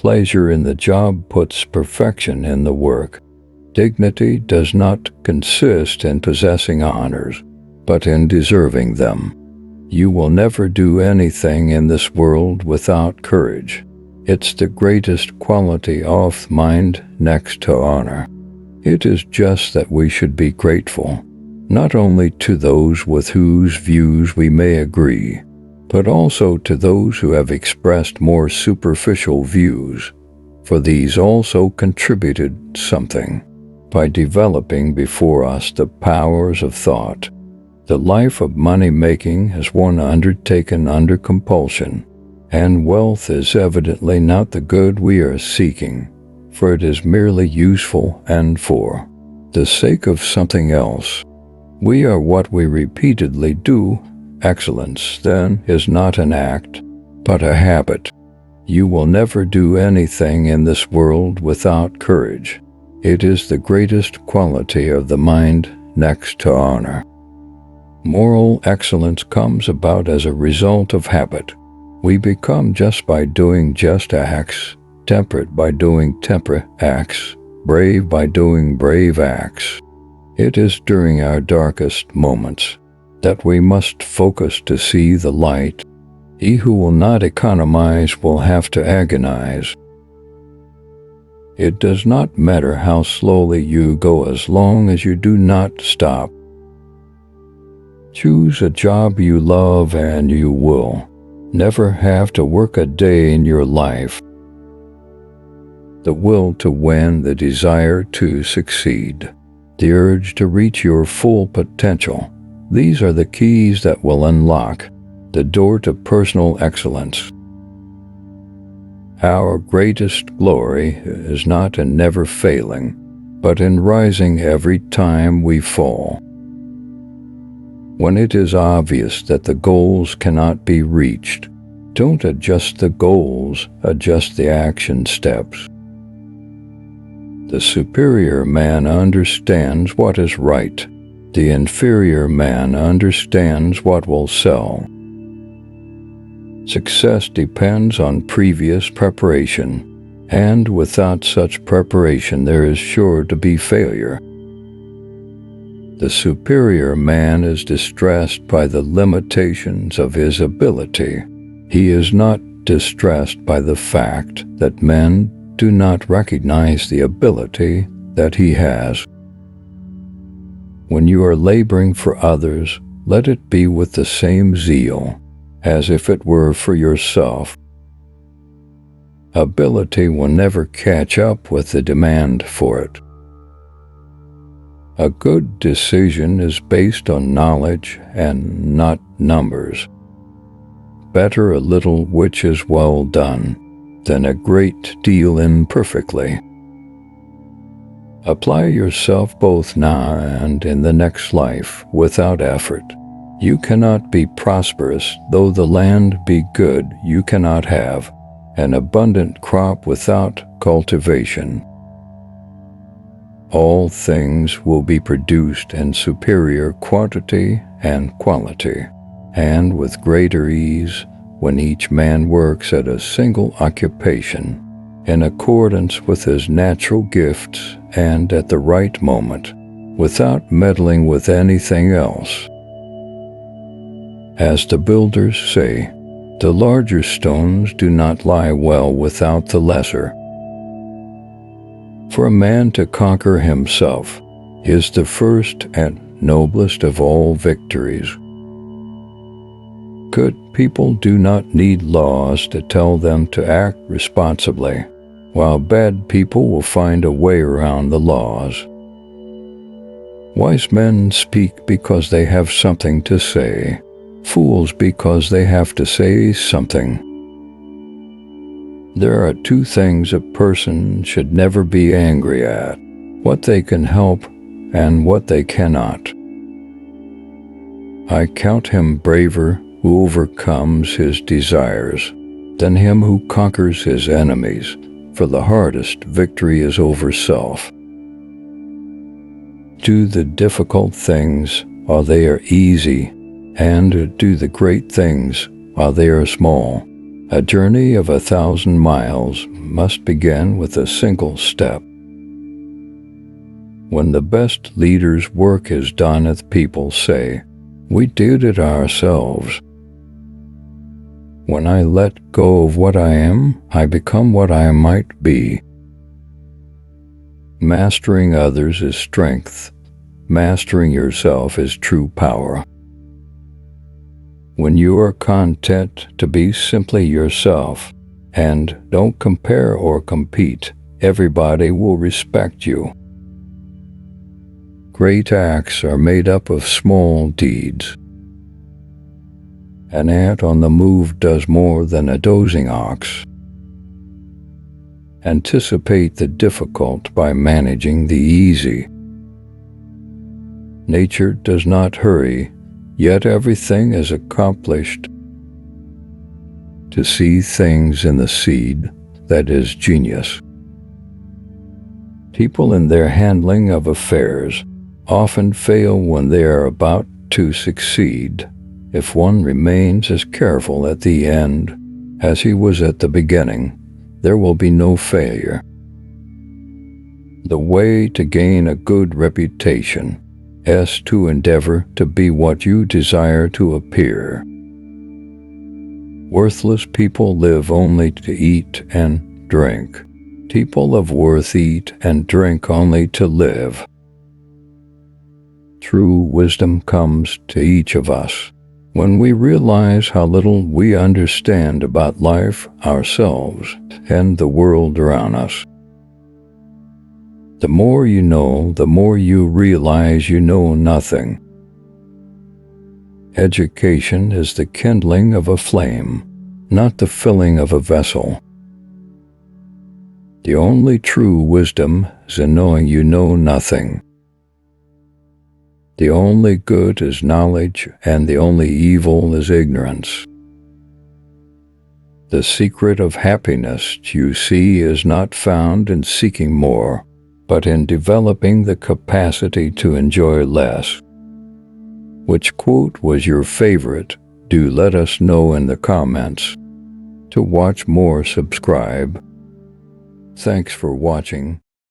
pleasure in the job puts perfection in the work. Dignity does not consist in possessing honors, but in deserving them. You will never do anything in this world without courage. It's the greatest quality of mind next to honor. It is just that we should be grateful, not only to those with whose views we may agree, but also to those who have expressed more superficial views, for these also contributed something by developing before us the powers of thought. The life of money-making is one undertaken under compulsion, and wealth is evidently not the good we are seeking, for it is merely useful and for the sake of something else. We are what we repeatedly do. Excellence, then, is not an act, but a habit. You will never do anything in this world without courage. It is the greatest quality of the mind next to honor. Moral excellence comes about as a result of habit. We become just by doing just acts, temperate by doing temperate acts, brave by doing brave acts. It is during our darkest moments that we must focus to see the light. He who will not economize will have to agonize. It does not matter how slowly you go as long as you do not stop. Choose a job you love and you will never have to work a day in your life. The will to win, the desire to succeed, the urge to reach your full potential, these are the keys that will unlock the door to personal excellence. Our greatest glory is not in never failing, but in rising every time we fall. When it is obvious that the goals cannot be reached, don't adjust the goals, adjust the action steps. The superior man understands what is right. The inferior man understands what will sell. Success depends on previous preparation, and without such preparation there is sure to be failure. The superior man is distressed by the limitations of his ability. He is not distressed by the fact that men do not recognize the ability that he has. When you are laboring for others, let it be with the same zeal as if it were for yourself. Ability will never catch up with the demand for it. A good decision is based on knowledge and not numbers. Better a little which is well done than a great deal imperfectly. Apply yourself both now and in the next life without effort. You cannot be prosperous, though the land be good. You cannot have an abundant crop without cultivation. All things will be produced in superior quantity and quality, and with greater ease when each man works at a single occupation, in accordance with his natural gifts and at the right moment, without meddling with anything else. As the builders say, the larger stones do not lie well without the lesser. For a man to conquer himself is the first and noblest of all victories. Good people do not need laws to tell them to act responsibly, while bad people will find a way around the laws. Wise men speak because they have something to say, fools because they have to say something. There are two things a person should never be angry at: what they can help and what they cannot. I count him braver who overcomes his desires than him who conquers his enemies, for the hardest victory is over self. Do the difficult things while they are easy, and do the great things while they are small. A journey of 1,000 miles must begin with a single step. When the best leader's work is done, people say, "We did it ourselves." When I let go of what I am, I become what I might be. Mastering others is strength. Mastering yourself is true power. When you are content to be simply yourself and don't compare or compete, everybody will respect you. Great acts are made up of small deeds. An ant on the move does more than a dozing ox. Anticipate the difficult by managing the easy. Nature does not hurry, yet everything is accomplished. To see things in the seed, that is genius. People in their handling of affairs often fail when they are about to succeed. If one remains as careful at the end as he was at the beginning, there will be no failure. The way to gain a good reputation is to endeavor to be what you desire to appear. Worthless people live only to eat and drink. People of worth eat and drink only to live. True wisdom comes to each of us when we realize how little we understand about life, ourselves, and the world around us. The more you know, the more you realize you know nothing. Education is the kindling of a flame, not the filling of a vessel. The only true wisdom is in knowing you know nothing. The only good is knowledge, and the only evil is ignorance. The secret of happiness, you see, is not found in seeking more, but in developing the capacity to enjoy less. Which quote was your favorite? Do let us know in the comments. To watch more, subscribe. Thanks for watching.